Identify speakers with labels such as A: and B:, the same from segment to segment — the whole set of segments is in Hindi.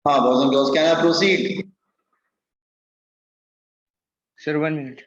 A: हाँ boys and girls, can I proceed?
B: Sir, 1 minute.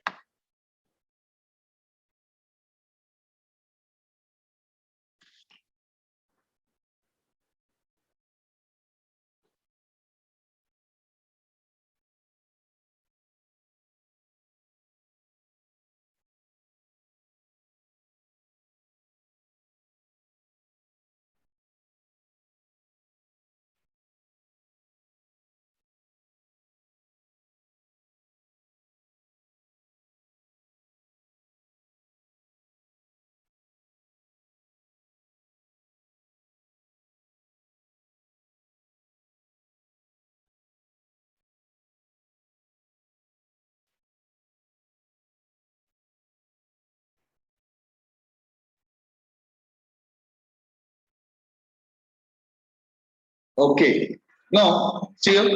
A: Okay. Now, see here.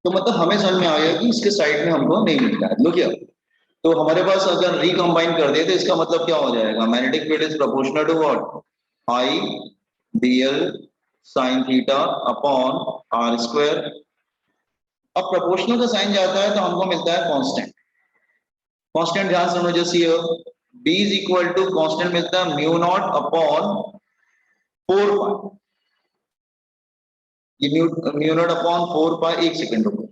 A: तो मतलब हमें समझ में आ गया कि इसके साइड में हमको नहीं मिलता है। लुक हियर, तो हमारे पास अगर रिकंबाइन कर दे तो इसका मतलब क्या हो जाएगा? Magnetic field is proportional to what? I dl sin थीटा अपॉन आर स्क्वायर। अब प्रोपोर्शनल का साइन जाता है तो हमको मिलता है कांस्टेंट। कांस्टेंट ध्यान से समझो, C b is equal to constant मिलता है म्यू नॉट अपॉन 4 पाई। ये म्यू नॉट अपॉन 4 पाई, एक सेकंड रुको,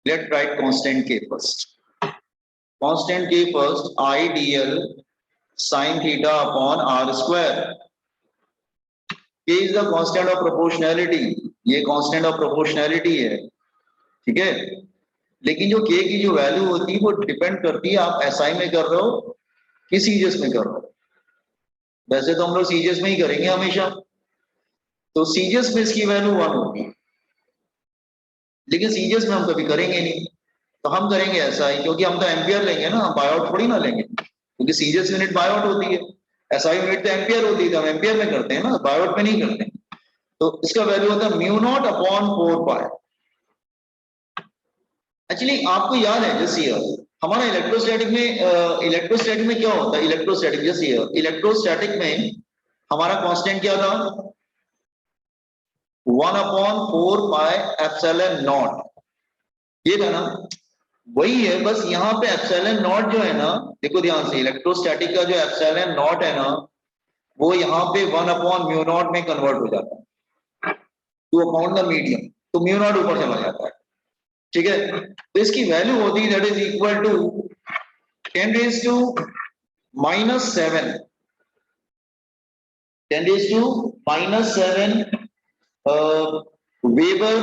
A: लेट राइट कांस्टेंट के फर्स्ट। कांस्टेंट के फर्स्ट आई dl sin थीटा upon R square. K is the constant of proportionality, ये कांस्टेंट ऑफ प्रोपोर्शनैलिटी है, ठीक है। लेकिन जो K की जो वैल्यू होती है वो डिपेंड करती है आप SI में कर रहे हो कि सीजीएस में कर रहे हो। वैसे तो हम लोग सीजीएस में ही करेंगे हमेशा, तो सीजीएस में इसकी वैल्यू 1 होगी, लेकिन सीजीएस में हम कभी करेंगे नहीं, तो हम करेंगे SI, क्योंकि हम तो एम्पियर लेंगे ना, हम बाय आउट थोड़ी ना लेंगे, क्योंकि सीजीएस यूनिट बाय आउट होती है, SI यूनिट तो एम्पियर होती है, तो हम एम्पियर में करते हैं ना, बाय आउट में नहीं करते। तो इसका वैल्यू होता है mu not upon 4 pi. Actually आपको याद है जैसे हमारा इलेक्ट्रोस्टैटिक में क्या होता है? इलेक्ट्रोस्टैटिक जैसे इलेक्ट्रोस्टैटिक में हमारा कांस्टेंट क्या था? 1 अपॉन 4 पाई एप्सिलॉन नॉट, ये था ना, वही है। बस यहाँ पे एप्सिलॉन नॉट जो है ना, देखो ध्यान से, इलेक्ट्रोस्टैटिक का जो एप्सिलॉन नॉट है ना, वो यहाँ पे 1 अपॉन म्यू नॉट में कन्वर्ट हो जाता है टू अकाउंट द मीडियम, तो म्यू नॉट ऊपर चला जाता है, ठीक है। तो इसकी वैल्यू होती है that is equal to 10 raise to -7, 10 raise to -7 weber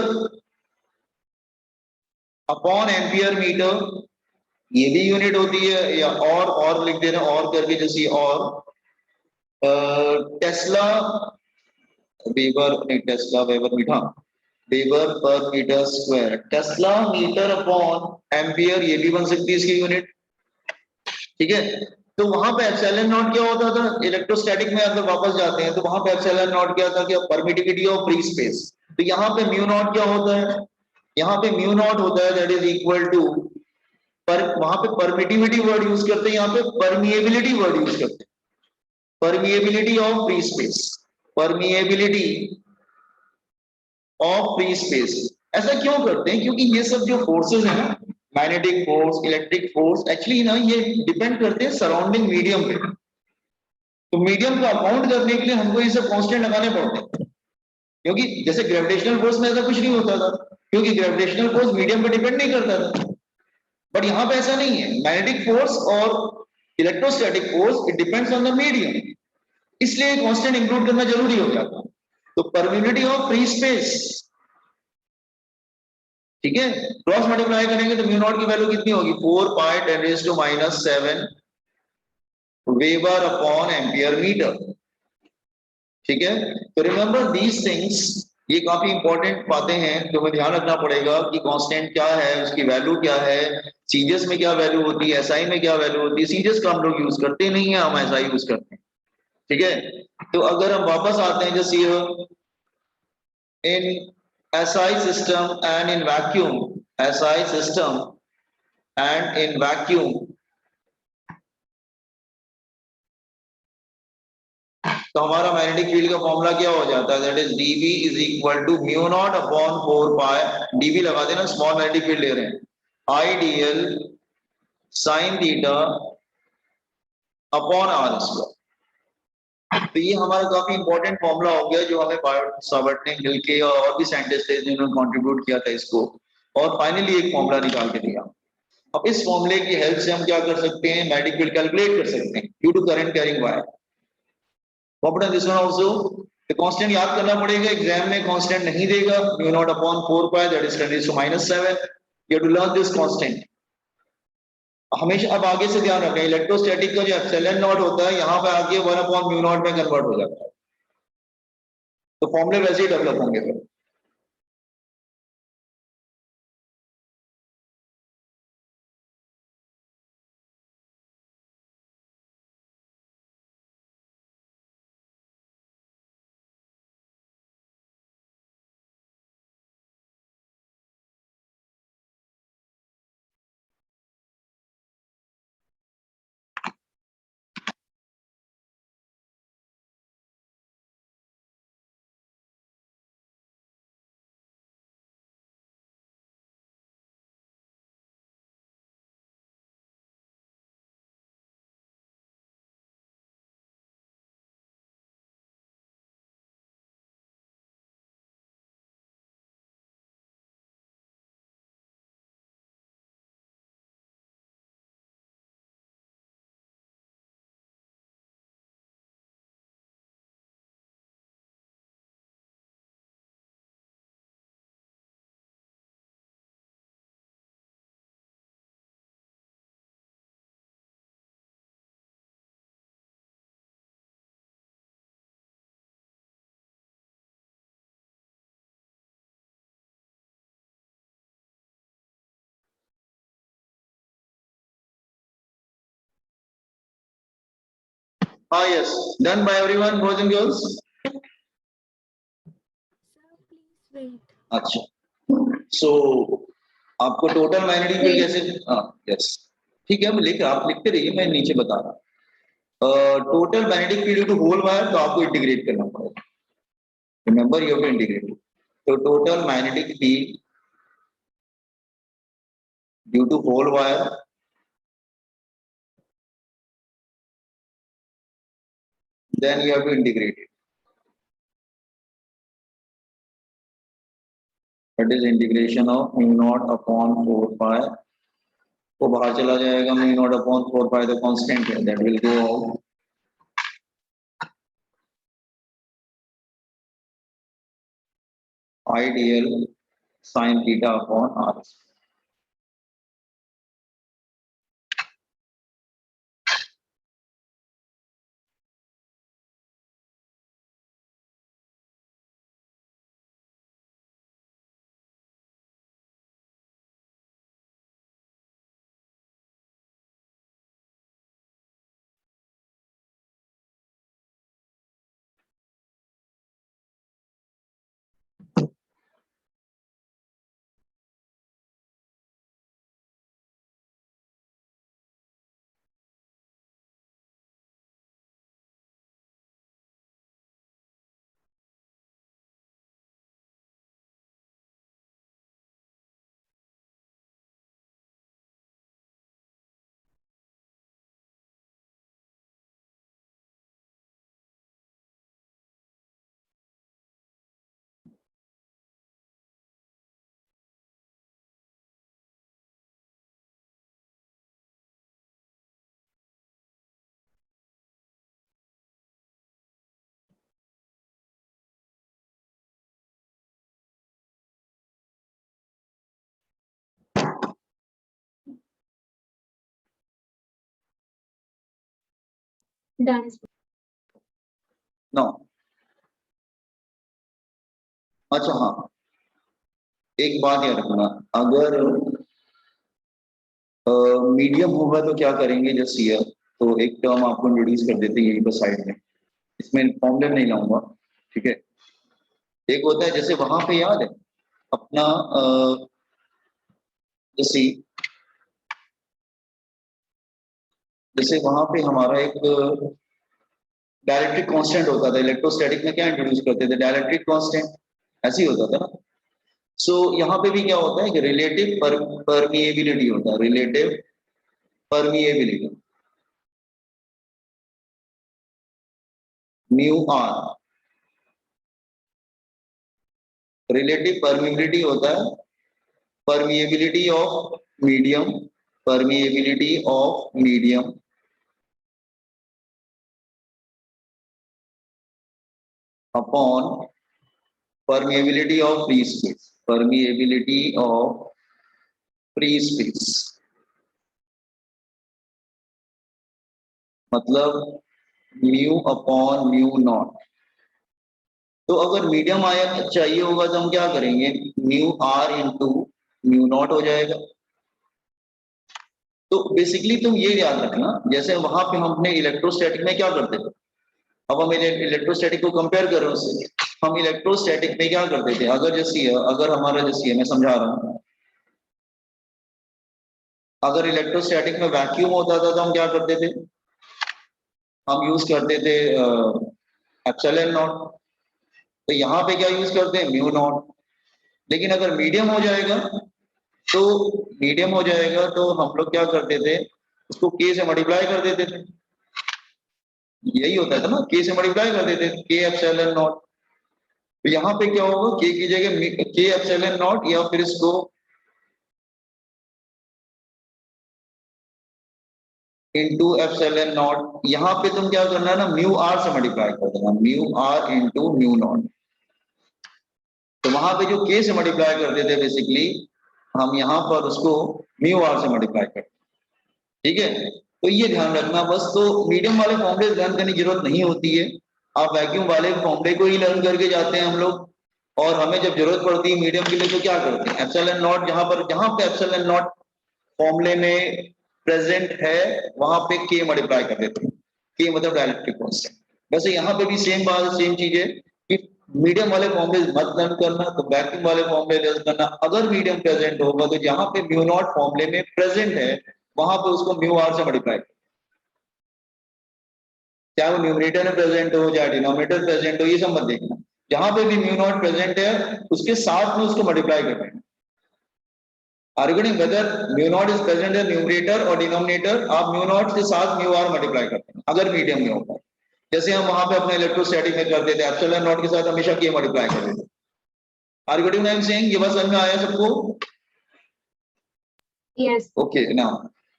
A: upon ampere metre, ये भी यूनिट होती है। या और लिख देना, और करके जैसे और टेस्ला वेबर, नहीं टेस्ला वेबर मीठा, वेबर पर metre square, tesla metre upon ampere, ये भी बन सकती है इसकी यूनिट, ठीक है। तो वहां पे एप्सिलॉन नॉट क्या होता था? इलेक्ट्रोस्टैटिक में अगर वापस जाते हैं तो वहां पे एप्सिलॉन नॉट क्या था? कि परमिटिविटी ऑफ फ्री स्पेस। तो यहाँ पे म्यू नॉट क्या होता है? यहाँ पे म्यू नॉट होता है दैट इज इक्वल टू, पर वहां पे परमिटिविटी वर्ड यूज करते हैं, यहाँ पे परमिएबिलिटी वर्ड यूज करते हैं, permeability of free space, permeability of free space. ऐसा क्यों करते हैं? क्योंकि ये सब जो फोर्सेस है ना, magnetic force, electric force, actually ना ये डिपेंड करते हैं सराउंडिंग मीडियम पे। तो मीडियम को अकाउंट करने के लिए हमको ये सब कांस्टेंट लगाने पड़ते हैं, क्योंकि जैसे ग्रेविटेशनल फोर्स में ऐसा कुछ नहीं होता था, क्योंकि ग्रेविटेशनल फोर्स मीडियम पे डिपेंड नहीं करता था। बट यहाँ पे ऐसा नहीं है, मैग्नेटिक फोर्स और electrostatic force it depends on the medium. इसलिए कांस्टेंट इंक्लूड करना जरूरी हो जाता। तो परमिबिलिटी ऑफ फ्री स्पेस, ठीक है, क्रॉस मल्टीप्लाई करेंगे तो म्यू नॉट की वैल्यू कितनी होगी, 4 पाई 10⁻⁻7 वेबर अपॉन एम्पियर मीटर, ठीक है। तो रिमेंबर दीज थिंग्स, ये काफी इंपॉर्टेंट बातें हैं जो हमें ध्यान रखना पड़ेगा कि कांस्टेंट क्या है, उसकी वैल्यू क्या है, सीजीएस में क्या वैल्यू होती है, एसआई में क्या वैल्यू होती है। सीजीएस का हम लोग यूज करते नहीं है, हम एसआई यूज करते हैं, ठीक है। तो अगर हम वापस आते हैं जैसे in SI system and in vacuum, SI system and in vacuum, तो हमारा मैग्नेटिक फील्ड का फॉर्मूला क्या हो जाता है, that is dv is equal to mu not upon 4 pi, dv लगा देना, स्मॉल मैग्नेटिक फील्ड ले रहे हैं, IDL sine theta upon R square. तो ये हमारा काफी इंपॉर्टेंट फॉर्मूला हो गया जो हमें बायोट सावर्ट ने मिलके और भी साइंटिस्ट थे जिन्होंने कंट्रीब्यूट किया था इसको, और फाइनली एक फॉर्मूला निकाल के दिया। अब इस फॉर्मूले की हेल्प से हम क्या कर सकते हैं, मैग्नेटिक फील्ड कैलकुलेट कर सकते हैं due to current carrying wire. Competence this one also, तो कांस्टेंट याद करना पड़ेगा, एग्जाम में कांस्टेंट नहीं देगा, mu not upon 4 pi that is 10⁻⁻7, you have to learn this constant हमेशा। अब आगे से ध्यान रखें, इलेक्ट्रोस्टैटिक का जो एप्सिलॉन नॉट होता है यहाँ पे आगे 1 अपॉन म्यू नॉट में कन्वर्ट हो जाता है, तो फॉर्मूले वैसे ही डेवलप होंगे फिर। हाँ yes, done by everyone boys and girls. अच्छा, सो आपको टोटल मैग्नेटिक फील्ड कैसे, हाँ यस, ठीक है, मैं लिख, आप लिखते रहिए, मैं नीचे बता रहा। Total magnetic field to whole wire, तो आपको इंटीग्रेट करना पड़ेगा, remember you have to integrate. तो total magnetic field due to whole wire, then you have to integrate it, that is integration of mu naught upon 4 pi, वो बाहर चला जाएगा, mu naught upon 4 pi तो कांस्टेंट है, that will go out, ideal sin theta upon r।
B: Done.
A: No, अच्छा हाँ, एक बात याद रखना, अगर मीडियम होगा तो क्या करेंगे, जैसे ये तो एक टर्म आपको इंट्रोड्यूस कर देते हैं यहीं पर साइड में, इसमें फॉर्मूला नहीं लाऊंगा, ठीक है। एक होता है जैसे वहां पे याद है अपना जैसे जैसे वहां पे हमारा एक डायलेक्ट्रिक कांस्टेंट होता था, इलेक्ट्रोस्टैटिक में क्या इंट्रोड्यूस करते थे, डायलेक्ट्रिक कांस्टेंट, ऐसे ही होता था ना। सो यहाँ पे भी क्या होता है कि रिलेटिव परमिएबिलिटी होता है, relative permeability, mu R, relative permeability होता है permeability of medium, permeability of medium upon permeability of free space, permeability of free space, मतलब म्यू अपॉन म्यू नॉट। तो अगर मीडियम आया चाहिए होगा तो हम क्या करेंगे, mu R into mu not हो जाएगा। तो बेसिकली तुम ये याद रखना, जैसे वहां पे हम अपने इलेक्ट्रोस्टैटिक में क्या करते थे, अब हम इलेक्ट्रोस्टैटिक को कंपेयर कर रहे हैं उससे, हम इलेक्ट्रोस्टैटिक में क्या करते थे, अगर जैसी है, अगर हमारा जैसी है, मैं समझा रहा हूँ, अगर इलेक्ट्रोस्टैटिक में वैक्यूम होता था तो हम क्या करते थे, हम यूज करते थे एप्सिलॉन नॉट। तो यहाँ पे क्या यूज करते हैं, म्यू नॉट। लेकिन अगर मीडियम हो जाएगा तो हम लोग क्या करते थे, उसको के से मल्टीप्लाई कर देते थे, यही होता था ना, के से मल्टीप्लाई कर देते थे, के एप्सिलॉन नॉट। तो यहाँ पे क्या होगा, के की जगह के एप्सिलॉन नॉट, या फिर इसको इंटू एप्सिलॉन नॉट, यहाँ पे तुम क्या करना है ना, म्यू आर से मल्टीप्लाई कर देना, mu R into mu not. तो वहां पे जो के से मल्टीप्लाई करते थे बेसिकली, हम यहाँ पर उसको म्यू आर से मल्टीप्लाई करते, ठीक है। तो ये ध्यान रखना बस। तो मीडियम वाले फॉर्मूले लर्न करने की जरूरत नहीं होती है, आप वैक्यूम वाले फॉर्मूले को ही लर्न करके जाते हैं हम लोग। और हमें जब जरूरत पड़ती है मीडियम के लिए तो क्या करते हैं, एप्सिलॉन नॉट, जहां पे एप्सिलॉन नॉट फॉर्मूले में प्रेजेंट है वहां पे के मल्टीप्लाई कर देते हैं, के मतलब डायलेक्ट्रिक कांस्टेंट। वैसे यहाँ पे भी सेम बात, सेम चीज है कि मीडियम वाले फॉर्मूले मत लर्न करना, तो वैक्यूम वाले फॉर्मूले लर्न करना। अगर मीडियम प्रेजेंट होगा तो जहां पे म्यू नॉट फॉर्मूले में प्रेजेंट है वहां पे उसको म्यू आर से मल्टीप्लाई, चाहे वो न्यूमरेटर में प्रेजेंट हो चाहे डिनोमिनेटर प्रेजेंट हो, ये सब मत देखना। जहां पे भी म्यू नॉट प्रेजेंट है उसके साथ में उसको मल्टीप्लाई कर देना। Arguing whether mu naught is present in numerator or denominator, आप mu naught के साथ mu r मल्टीप्लाई करते हैं अगर मीडियम में होगा। जैसे हम वहां पे अपने इलेक्ट्रोस्टैटिक में कर देते हैं, एप्सिलॉन नॉट के साथ हमेशा के मल्टीप्लाई कर देते हैं। Are you getting what I am saying, ये बात समझ में आया सबको?
B: Yes.
A: ओके ना,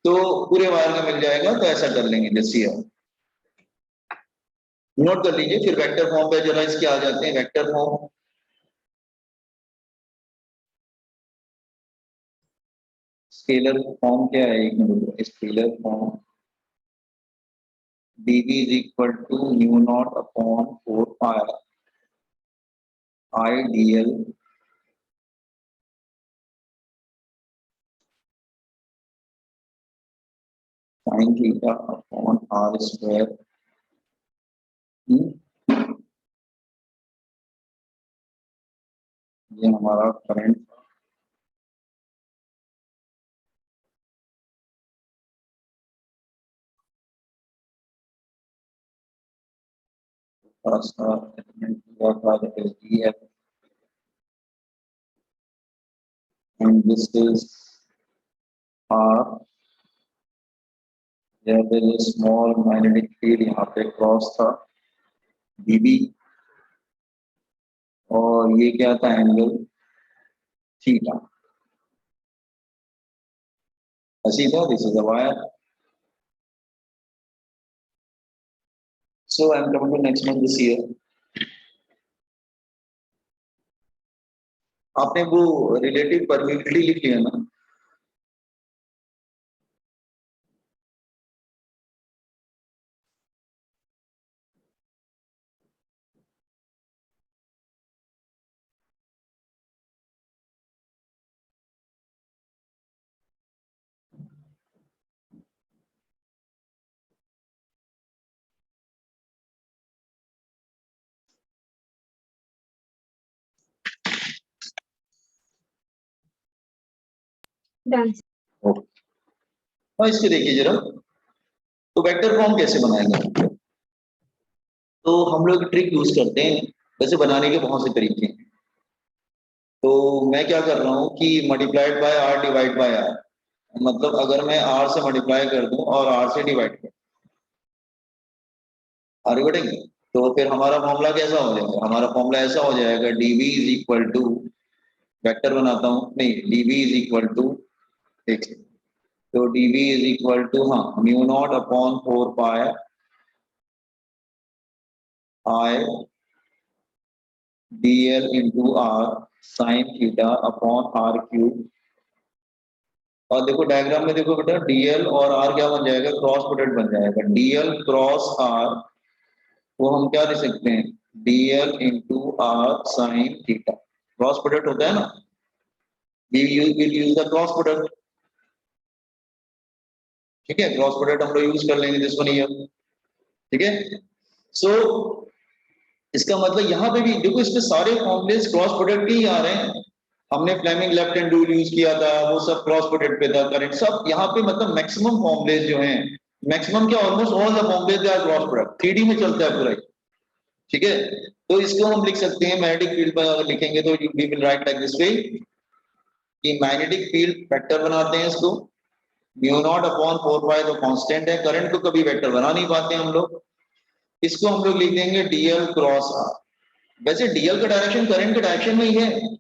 A: तो पूरे वायर का मिल जाएगा, तो ऐसा कर लेंगे जैसे नोट कर लीजिए। फिर वेक्टर फॉर्म पे जरा इसके आ जाते हैं, वेक्टर फॉर्म। स्केलर फॉर्म क्या है, एक minute, scalar form dv is equal to mu naught upon 4 pi I dl sin theta upon r square। ये हमारा करंट एलिमेंट हुआ था, that is df, and this is r, there is a small magnetic field यहाँ पे क्रॉस था db, और ये क्या था, एंगल थीटा, ऐसी था, this is a wire. So I am coming to next one this year। आपने वो रिलेटिव परमिटिविटी लिख लिया ना?
B: डन।
A: ओके, और इसके देखिए जरा, तो वेक्टर फॉर्म कैसे बनाएंगे? तो हम लोग ट्रिक यूज करते हैं, वैसे बनाने के बहुत से तरीके हैं। तो मैं क्या कर रहा हूँ कि multiplied by R divide by R, मतलब अगर मैं आर से मल्टीप्लाई कर दूं और आर से डिवाइड कर, आर बढ़ेंगे, तो फिर हमारा फॉर्मूला कैसा हो जाएगा? हमारा फॉर्मूला ऐसा हो जाएगा, DV is equal to, vector बनाता हूँ, नहीं, डीवी इज इक्वल टू, देखिए, तो डीवी इज इक्वल टू, हाँ, mu not upon 4 pi I dl into R sine theta upon R cube. और देखो डायग्राम में देखो बेटा, dl और r क्या बन जाएगा? क्रॉस प्रोडक्ट बन जाएगा, dl क्रॉस r वो हम क्या लिख सकते हैं? dl into R sine theta, cross product होता है ना, we will use the cross product, ठीक है, क्रॉस प्रोडक्ट हम लोग यूज कर लेंगे दिस वन हियर, ठीक है। सो इसका मतलब यहाँ पे भी देखो, इसमें सारे फॉर्मूलेस क्रॉस प्रोडक्ट के ही आ रहे हैं। हमने Fleming left hand rule use किया था, वो सब क्रॉस प्रोडक्ट पे था, करेक्ट, सब यहाँ पे मतलब मैक्सिमम फॉर्मूलेस जो हैं, मैक्सिमम क्या, almost all the formulas are cross product, 3D में चलता है पूरा, ठीक है। तो इसको हम लिख सकते हैं, मैग्नेटिक फील्ड पर अगर लिखेंगे तो we will write like this way, कि मैग्नेटिक फील्ड वेक्टर बनाते हैं इसको, म्यू नॉट अपॉन 4 पाई तो कांस्टेंट है, करंट को कभी वेक्टर बना नहीं पाते हम लोग, इसको हम लोग लिख देंगे डीएल क्रॉस आर। वैसे डीएल का डायरेक्शन करंट के डायरेक्शन में ही है,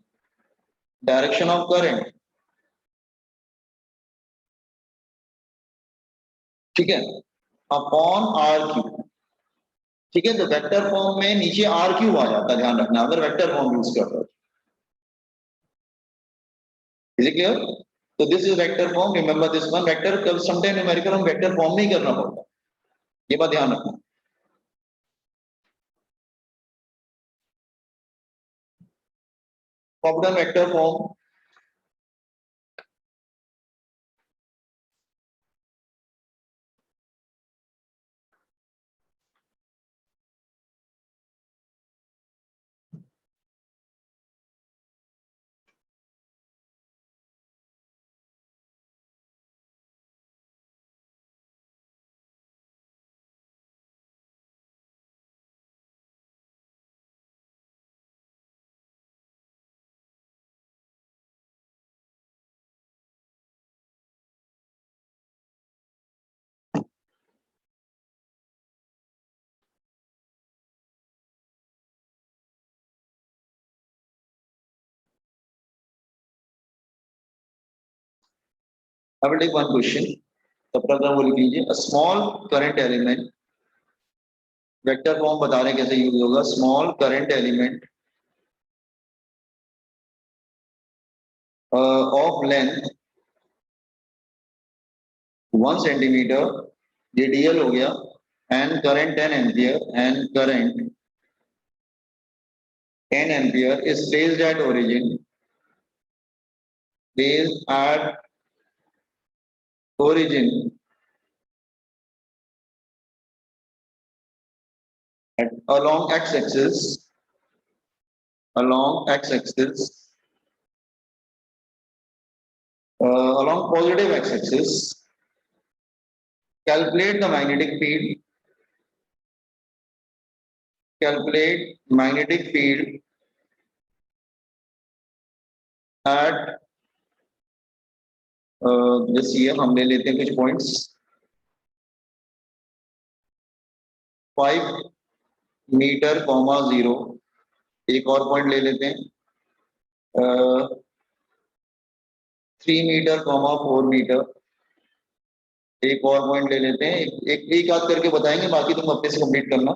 A: डायरेक्शन ऑफ करंट, ठीक है, अपॉन आर क्यूब, ठीक है। तो वेक्टर फॉर्म में नीचे आर क्यूब आ जाता है, ध्यान रखना, अगर वेक्टर फॉर्म यूज कर रहे हो, इज इट क्लियर? तो this is vector form, remember this one, vector कल समटाइम न्यूमेरिकल हम वेक्टर फॉर्म में ही करना पड़ता है, ये बात ध्यान रखना। Popular vector form, I will take one question, तब तक वो लिख लीजिए, a small current element, vector form बता रहे हैं कैसे यूज होगा, small current element of length 1 centimetre, ये डीएल हो गया, and current 10 ampere, and current 10 ampere is placed at origin, placed at origin at, along x-axis, along x-axis, along positive x-axis, calculate the magnetic field, calculate magnetic field at this year, हम ले लेते हैं कुछ पॉइंट्स, 5 मीटर कॉमा 0, एक और पॉइंट ले लेते हैं, 3 मीटर कॉमा 4 मीटर, एक और पॉइंट ले लेते हैं, एक याद करके बताएंगे, बाकी तुम अपने से कंप्लीट करना,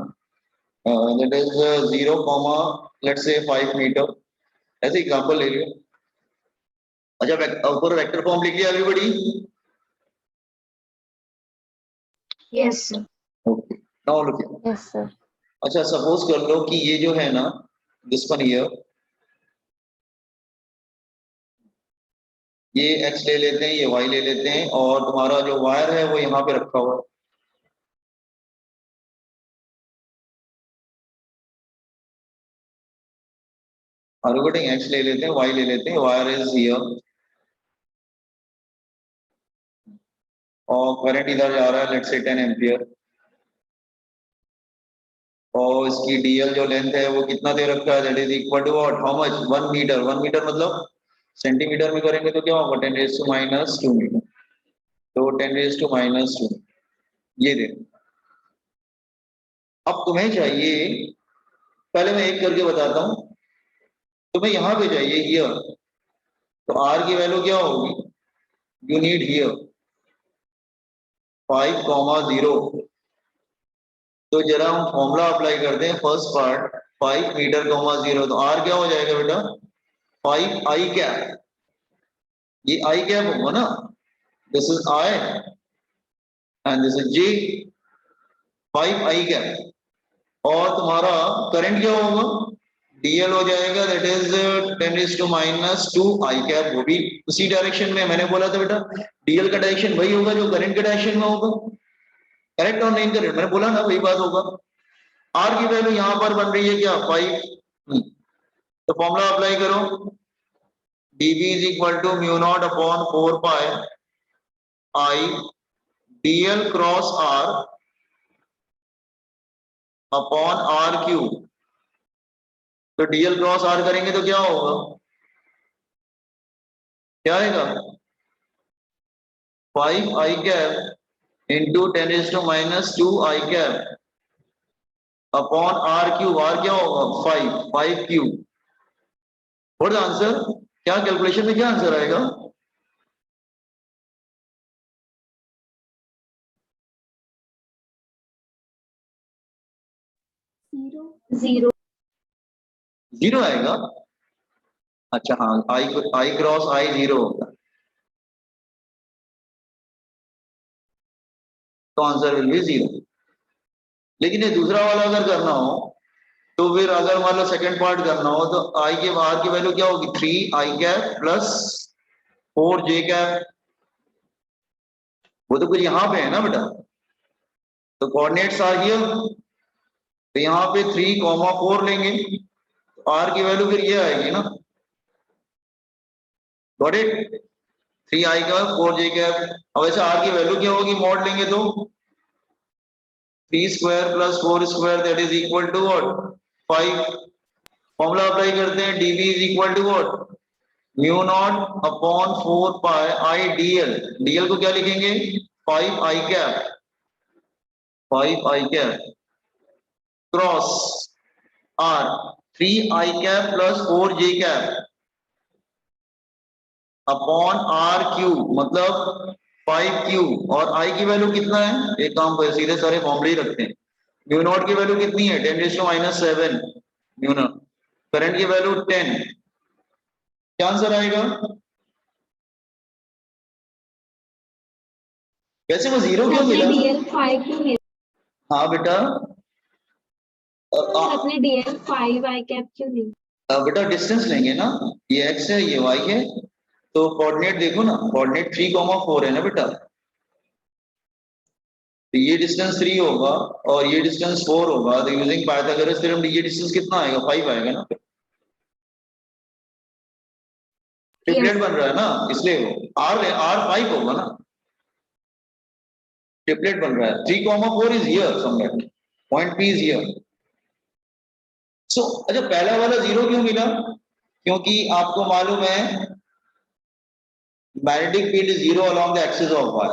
A: that is 0 comma let's say 5 metre, ऐसे एग्जांपल ले लियो। अच्छा, ऊपर वेक्टर फॉर्म लिख लिया everybody?
B: Yes sir.
A: Okay, now look here.
B: Yes sir.
A: अच्छा, सपोज कर लो कि ये जो है ना, दिस वन हियर, ये x ले लेते हैं, ये y ले लेते हैं, और तुम्हारा जो वायर है वो यहाँ पे रखा हुआ है, x ले लेते हैं, y ले लेते हैं, वायर इज हियर, और करंट इधर जा रहा है लेट्स से 10 एम्पियर, और इसकी डीएल जो लेंथ है वो कितना दे रखा है, that is equal to what, how much, 1 metre. 1 metre मतलब सेंटीमीटर में करेंगे तो क्या होगा, 10⁻² मीटर, तो 10⁻², ये दे। अब तुम्हें चाहिए, पहले मैं एक करके बताता हूँ, तुम्हें यहाँ पे चाहिए हियर, तो आर की वैल्यू क्या होगी, यू नीड हियर 5,0। तो जरा हम फॉर्मूला अप्लाई करते हैं, फर्स्ट पार्ट 5 मीटर, 0, तो आर क्या हो जाएगा बेटा, 5 आई कैप, ये आई कैप होगा ना, this is I and this is J, 5 I cap. और तुम्हारा करंट क्या होगा, डीएल हो जाएगा, दैट इज 10⁻² आई कैप, वो भी उसी डायरेक्शन में, मैंने बोला था बेटा डीएल का डायरेक्शन वही होगा जो करंट के डायरेक्शन में होगा, करेक्ट और नहीं करेक्ट, मैंने बोला ना वही बात होगा। आर की वैल्यू यहां पर बन रही है क्या, 5, तो फॉर्मूला अप्लाई करो, dv is equal to μ0/4 pi I dl cross r upon R cube. तो डीएल क्रॉस आर करेंगे तो क्या होगा, क्या आएगा, 5 I cap into 10⁻² I cap upon R cube, R क्या होगा 5 क्यूब। व्हाट द आंसर, क्या कैलकुलेशन में क्या आंसर आएगा,
B: Zero.
A: 0 आएगा। अच्छा हाँ, आई क्रॉस आई 0 होगा, तो आंसर विल बी 0। लेकिन ये दूसरा वाला अगर करना हो, तो फिर अगर मान लो सेकंड पार्ट करना हो, तो आई के बाहर की वैल्यू क्या होगी, 3 I cap plus 4 J cap, वो तो कुछ यहाँ पे है ना बेटा, तो कोऑर्डिनेट्स आ गया, तो यहाँ पे 3,4 लेंगे, तो आर की वैल्यू फिर ये आएगी ना, गॉट इट, 3 आई का 4 जे कैप। अब ऐसे आर की वैल्यू क्या होगी, मॉड लेंगे तो 3 square plus 4 square that is equal to what 5। Formula apply करते हैं, dv is equal to what μ0/4 pi I dl, dl को क्या लिखेंगे 5 I cap, 5 I cap cross r 3 I cap plus 4 J cap upon R cube, मतलब 5 क्यूब, और आई की वैल्यू कितना है, एक काम पर सीधे सारे फॉर्मूले ही रखते हैं, म्यू नॉट की वैल्यू कितनी है 10⁻⁷ म्यू नॉट, करंट की वैल्यू 10, क्या आंसर आएगा, वैसे वो 0 क्यों मिला,
B: DL 5 क्यों मिला,
A: हाँ बेटा,
B: आपने DL 5 आई कैप क्यों ली,
A: बेटा डिस्टेंस लेंगे ना, ये x है ये y है, तो कोऑर्डिनेट देखो ना, कोऑर्डिनेट 3,4 है ना बेटा, तो ये डिस्टेंस 3 होगा और ये डिस्टेंस 4 होगा, तो यूजिंग पाइथागोरस थ्योरम ये डिस्टेंस कितना आएगा 5 आएगा ना, ट्रिपलेट बन रहा है ना, इसलिए वो r 5 होगा ना, ट्रिपलेट बन रहा है, 3,4 is here somewhere, point P is here. So अच्छा पहला वाला 0 क्यों मिला, क्योंकि आपको मालूम है magnetic field is 0 along the axis of y,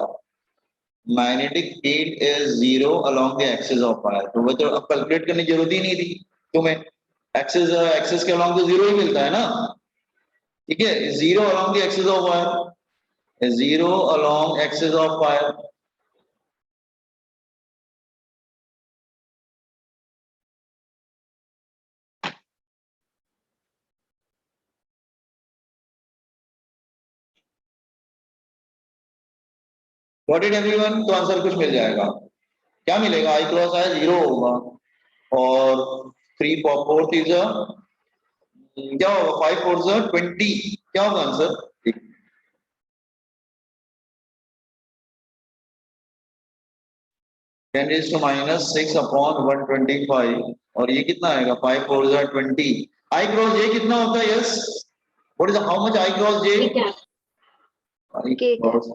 A: magnetic field is 0 along the axis of y, तो वो तो अब कैलकुलेट करने की जरूरत ही नहीं थी तुम्हें, एक्सिस के along तो 0 ही मिलता है ना, ठीक है, 0 along the axis of y, 0 along axis of y, got it everyone, तो आंसर कुछ मिल जाएगा, क्या मिलेगा, आई क्रॉस आई 0 होगा, और 3/4 इज क्या होगा 5/4 20, क्या होगा आंसर, 10⁻⁻6 अपॉन 125, और ये कितना आएगा 5/4 20, आई क्रॉस जे कितना होता है, yes what is how much I cross J,
B: K cap.
A: I
B: K cap.
A: Cross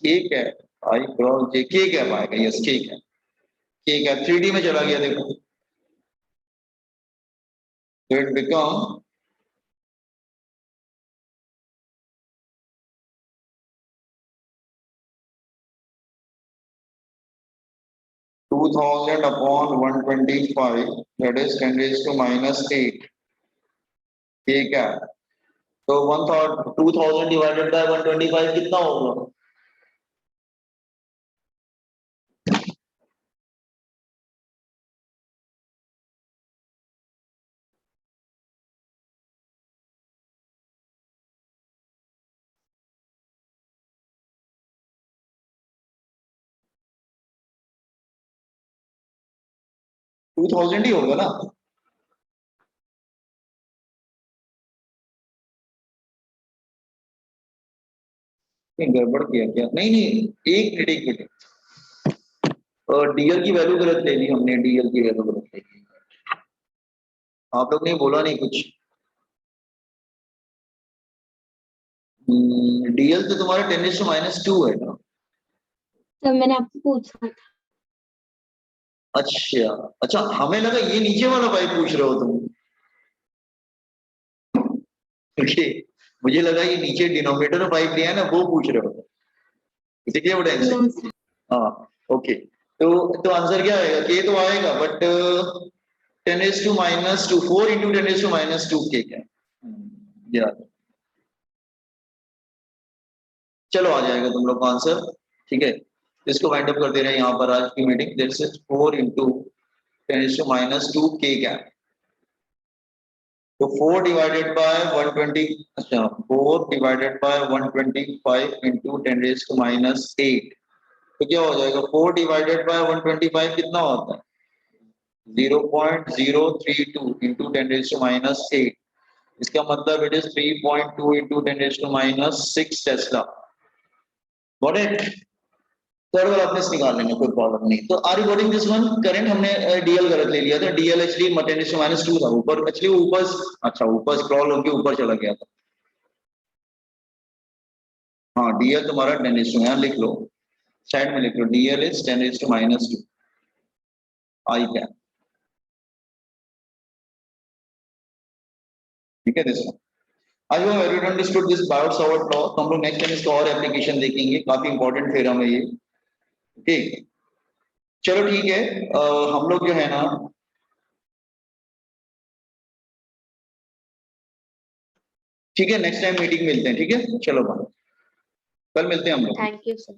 A: के कैप आई क्रॉस जे के कैप आएगा, यस के कैप 3D में चला गया देखो, तो it become two thousand upon 125, that is 10 raised to minus 8 के कैप। तो 2000 डिवाइडेड बाय 125 कितना होगा? टू थाउजेंड ही होगा ना? गड़बड़ किया क्या? नहीं नहीं, एक मिनट एक मिनट, डीएल की वैल्यू गलत ले ली हमने, डीएल की वैल्यू गलत ले ली। आप लोग ने बोला नहीं कुछ। डीएल तो तुम्हारा 10⁻² है ना?
B: तो मैंने आपको पूछा था।
A: अच्छा अच्छा, हमें लगा ये नीचे वाला पाइप पूछ रहे हो तुम। ओके, मुझे लगा ये नीचे डिनोमिनेटर में पाइप लिया है ना, वो पूछ रहे हो, इसीलिए वो टेंशन।
B: No, sir.
A: हाँ ओके, तो आंसर क्या आएगा? के तो आएगा, बट 10⁻², 4 इंटू 10⁻², के क्या यार, चलो आ जाएगा तुम लोग का आंसर। ठीक है, इसको वाइंड अप कर दे रहे हैं यहाँ पर आज की मीटिंग। दिस इज 4 इंटू 10⁻², के क्या, तो 4 डिवाइडेड बाय 120, अच्छा 4 डिवाइडेड बाय 125 इंटू 10⁻⁸। तो क्या हो जाएगा? 4 डिवाइडेड बाय 125 कितना होता है? 0.032 इंटू 10⁻⁸। इसका मतलब it is 3.2 into 10⁻⁶ tesla. Got it? Third वाला अपने से निकाल लेंगे, कोई प्रॉब्लम नहीं। तो are you getting this one? Current हमने डीएल गलत ले लिया था, डीएल एक्चुअली 10⁻² था ऊपर, एक्चुअली ऊपर, अच्छा ऊपर स्क्रॉल होकर ऊपर चला गया था। हाँ डीएल तुम्हारा 10⁻, यहाँ लिख लो, साइड में लिख लो, डीएल इज 10⁻², आई कैप। ठीक है, this one I hope everyone understood this Biot-Savart law. तो हम लोग नेक्स्ट टाइम इसका और एप्लीकेशन देखेंगे, काफी इंपॉर्टेंट थ्योरम है ये। ठीक, चलो ठीक है, हम लोग जो है ना, ठीक है नेक्स्ट टाइम मीटिंग मिलते हैं, ठीक है चलो बाय, कल मिलते हैं हम लोग।
B: Thank you, sir.